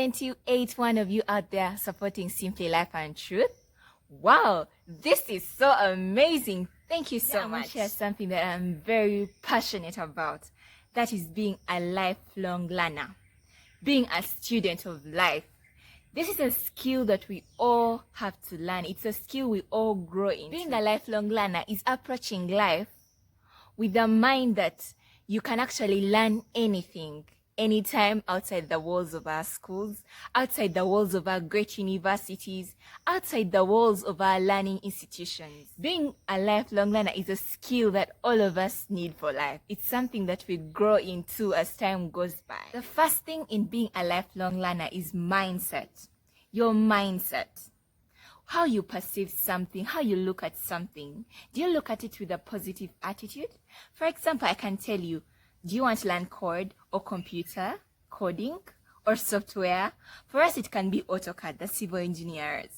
7,281 of you out there supporting Simply Life and Truth. Wow, this is so amazing. Thank you so much. I want to share something that I'm very passionate about. That is being a lifelong learner, being a student of life. This is a skill that we all have to learn. It's a skill we all grow in. Being a lifelong learner is approaching life with the mind that you can actually learn anything, anytime, outside the walls of our schools, outside the walls of our great universities, outside the walls of our learning institutions. Being a lifelong learner is a skill that all of us need for life. It's something that we grow into as time goes by. The first thing in being a lifelong learner is mindset. Your mindset. How you perceive something, how you look at something. Do you look at it with a positive attitude? For example, I can tell you, do you want to learn code or computer, coding or software? For us, it can be AutoCAD, the civil engineers.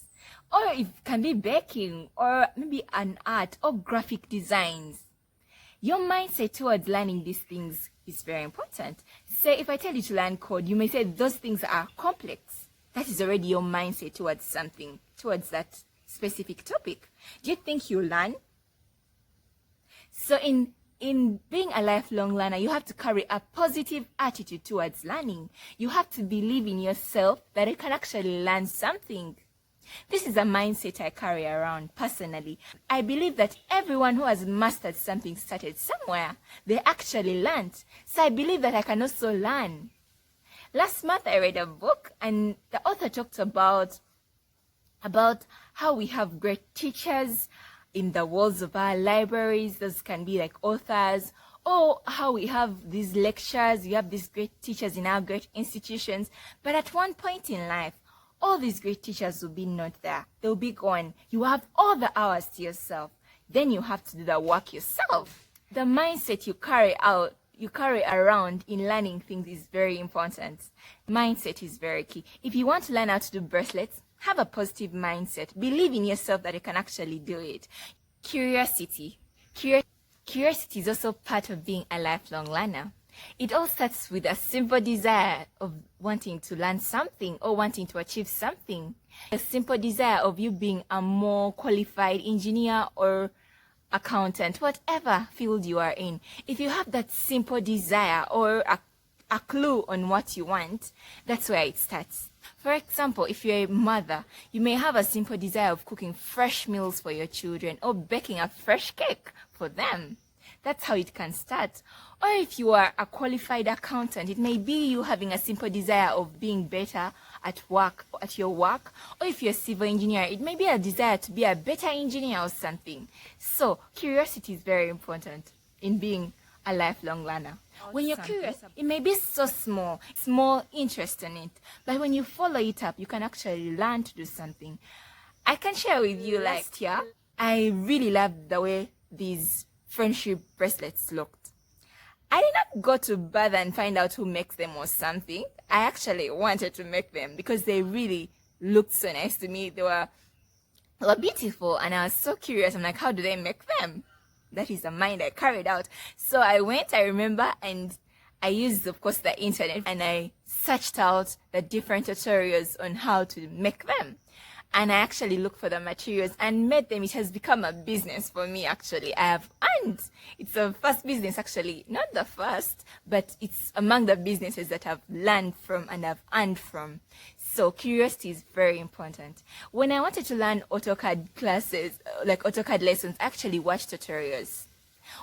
Or it can be baking or maybe an art or graphic designs. Your mindset towards learning these things is very important. Say, if I tell you to learn code, you may say those things are complex. That is already your mindset towards something, towards that specific topic. Do you think you learn? So in being a lifelong learner, you have to carry a positive attitude towards learning. You have to believe in yourself that you can actually learn something. This is a mindset I carry around personally. I believe that everyone who has mastered something started somewhere. They actually learned. So I believe that I can also learn. Last month I read a book and the author talked about how we have great teachers in the walls of our libraries. Those can be like authors, or how we have these lectures, we have these great teachers in our great institutions. But at one point in life, all these great teachers will be not there. They'll be gone. You have all the hours to yourself. Then you have to do the work yourself. The mindset you carry around in learning things is very important. Mindset is very key. If you want to learn how to do bracelets, have a positive mindset. Believe in yourself that you can actually do it. Curiosity. Curiosity is also part of being a lifelong learner. It all starts with a simple desire of wanting to learn something or wanting to achieve something. A simple desire of you being a more qualified engineer or accountant, whatever field you are in. If you have that simple desire or a clue on what you want, that's where it starts. For example, if you're a mother, you may have a simple desire of cooking fresh meals for your children or baking a fresh cake for them. That's how it can start. Or if you are a qualified accountant, it may be you having a simple desire of being better at work, at your work. Or if you're a civil engineer, it may be a desire to be a better engineer or something. So curiosity is very important in being a lifelong learner. When you're curious, it may be so small interest in it, but when you follow it up, you can actually learn to do something. I can share with you, last year, I really loved the way these friendship bracelets looked. I did not go to bother and find out who makes them or something. I actually wanted to make them because they really looked so nice to me. They were beautiful and I was so curious. I'm like, how do they make them? That is the mind I carried out. So I went, I remember, and I used, of course, the internet, and I searched out the different tutorials on how to make them. And I actually looked for the materials and made them. It has become a business for me, actually. I have earned. It's a first business, actually. Not the first, but it's among the businesses that I've learned from and I've earned from. So curiosity is very important. When I wanted to learn AutoCAD classes, like AutoCAD lessons, I actually watched tutorials.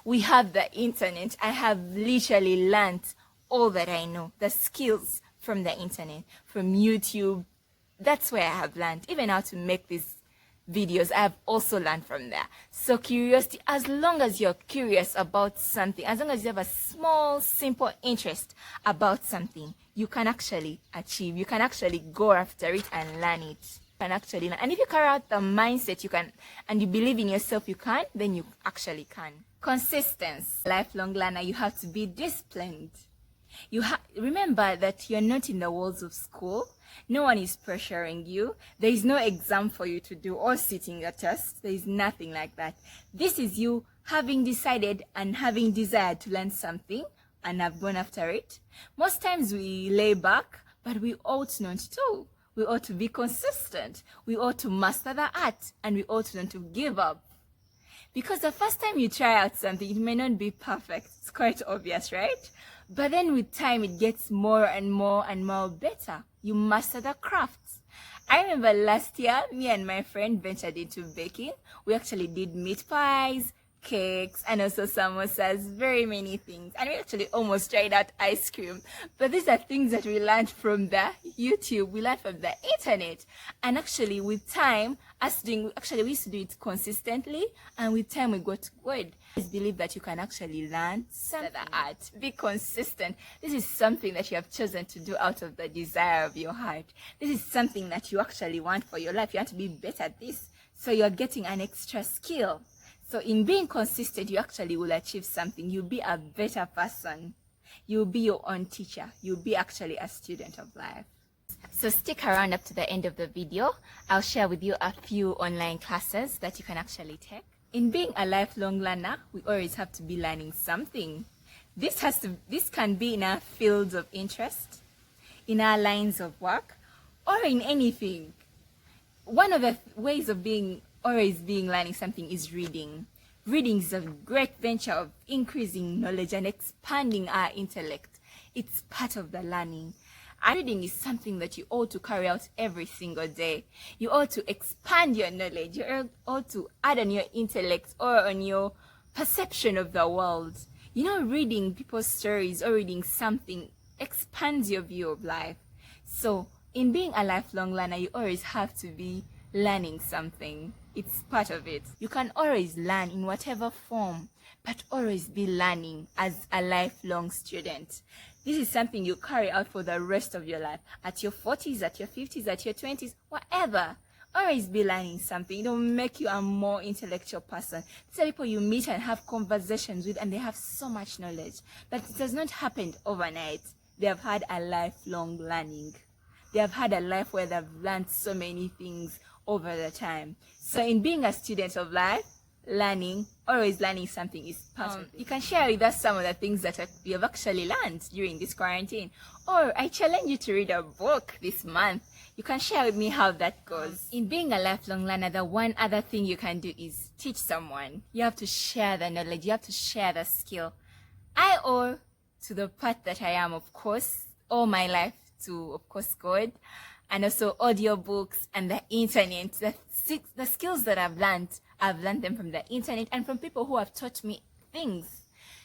We have the internet. I have literally learned all that I know, the skills from the internet, from YouTube. That's where I have learned. Even how to make these videos, I have also learned from there. So curiosity, as long as you're curious about something, as long as you have a small, simple interest about something, you can actually achieve. You can actually go after it and learn it. You can actually learn. And if you carry out the mindset, you can, and you believe in yourself, you can, then you actually can. Consistency. Lifelong learner, you have to be disciplined. Remember that you're not in the walls of school. No one is pressuring you. There is no exam for you to do or sitting a test. There is nothing like that. This is you having decided and having desired to learn something and have gone after it. Most times we lay back, but we ought not to. We ought to be consistent. We ought to master the art, and we ought not to give up. Because the first time you try out something, it may not be perfect. It's quite obvious, right? But then with time, it gets more and more and more better. You master the crafts. I remember last year, me and my friend ventured into baking. We actually did meat pies, cakes, and also samosas, very many things. And we actually almost tried out ice cream. But these are things that we learned from the YouTube, we learned from the internet. And actually with time, we used to do it consistently, and with time we got good. I believe that you can actually learn the art. Be consistent. This is something that you have chosen to do out of the desire of your heart. This is something that you actually want for your life. You want to be better at this. So you're getting an extra skill. So in being consistent, you actually will achieve something. You'll be a better person. You'll be your own teacher. You'll be actually a student of life. So stick around up to the end of the video. I'll share with you a few online classes that you can actually take. In being a lifelong learner, we always have to be learning something. This can be in our fields of interest, in our lines of work, or in anything. One of the ways of always learning something is reading. Reading is a great venture of increasing knowledge and expanding our intellect. It's part of the learning. And reading is something that you ought to carry out every single day. You ought to expand your knowledge. You ought to add on your intellect or on your perception of the world. You know, reading people's stories or reading something expands your view of life. So in being a lifelong learner, you always have to be learning something. It's part of it. You can always learn in whatever form, but always be learning as a lifelong student. This is something you carry out for the rest of your life. At your 40s, at your 50s, at your 20s, whatever. Always be learning something. It'll make you a more intellectual person. These are people you meet and have conversations with, and they have so much knowledge. But it has not happened overnight. They have had a lifelong learning. They have had a life where they've learned so many things over the time. So in being a student of life, always learning something is part of it. You can share with us some of the things that you have actually learned during this quarantine. Or I challenge you to read a book this month. You can share with me how that goes. In being a lifelong learner, the one other thing you can do is teach someone. You have to share the knowledge. You have to share the skill. I owe to the part that I am, of course, all my life to, of course, God, and also audiobooks and the internet. The skills that I've learned them from the internet and from people who have taught me things.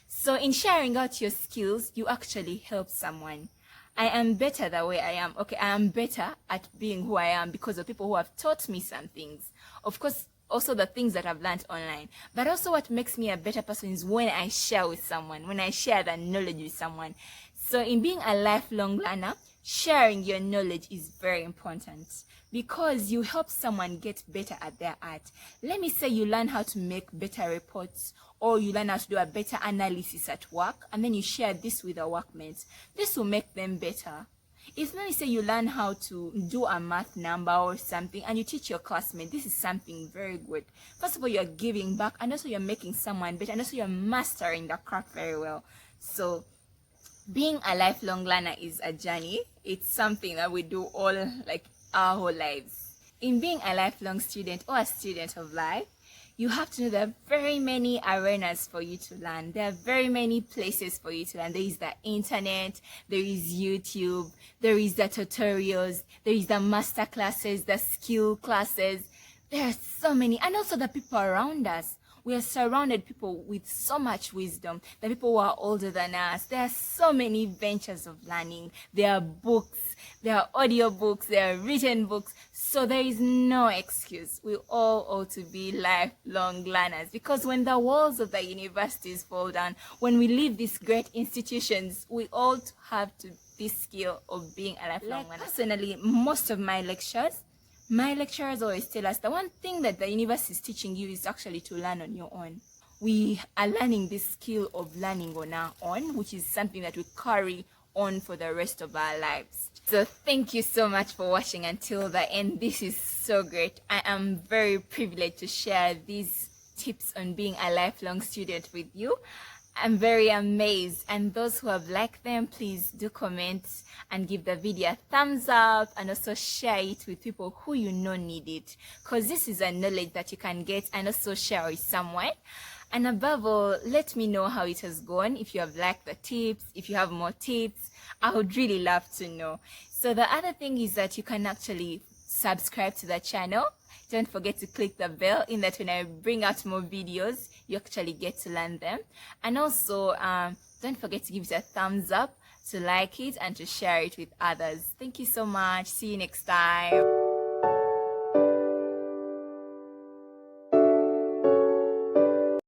So in sharing out your skills, you actually help someone. I am better the way I am. Okay, I am better at being who I am because of people who have taught me some things. Of course, also the things that I've learned online. But also what makes me a better person is when I share with someone, when I share the knowledge with someone. So in being a lifelong learner, sharing your knowledge is very important because you help someone get better at their art. Let me say you learn how to make better reports, or you learn how to do a better analysis at work, and then you share this with your workmates. This will make them better. If let me say you learn how to do a math number or something and you teach your classmate, this is something very good. First of all, you're giving back, and also you're making someone better, and also you're mastering the craft very well. So being a lifelong learner is a journey. It's something that we do all our whole lives. In being a lifelong student or a student of life, you have to know there are very many arenas for you to learn. There are very many places for you to learn. There is the internet, there is YouTube, there is the tutorials, there is the master classes, the skill classes. There are so many, and also the people around us. We are surrounded people with so much wisdom. The people who are older than us. There are so many ventures of learning. There are books, there are audiobooks, there are written books. So there is no excuse. We all ought to be lifelong learners, because when the walls of the universities fall down, when we leave these great institutions, we all have to this skill of being a lifelong learner. Personally, most of my lecturers always tell us the one thing that the university is teaching you is actually to learn on your own. We are learning this skill of learning on our own, which is something that we carry on for the rest of our lives. So thank you so much for watching until the end. This is so great. I am very privileged to share these tips on being a lifelong student with you. I'm very amazed. And those who have liked them, please do comment and give the video a thumbs up, and also share it with people who you know need it, because this is a knowledge that you can get and also share with someone. And above all, let me know how it has gone. If you have liked the tips, if you have more tips, I would really love to know. So the other thing is that you can actually subscribe to the channel. Don't forget to click the bell, in that when I bring out more videos, you actually get to learn them. And also, don't forget to give it a thumbs up, to like it, and to share it with others. Thank you so much. See you next time.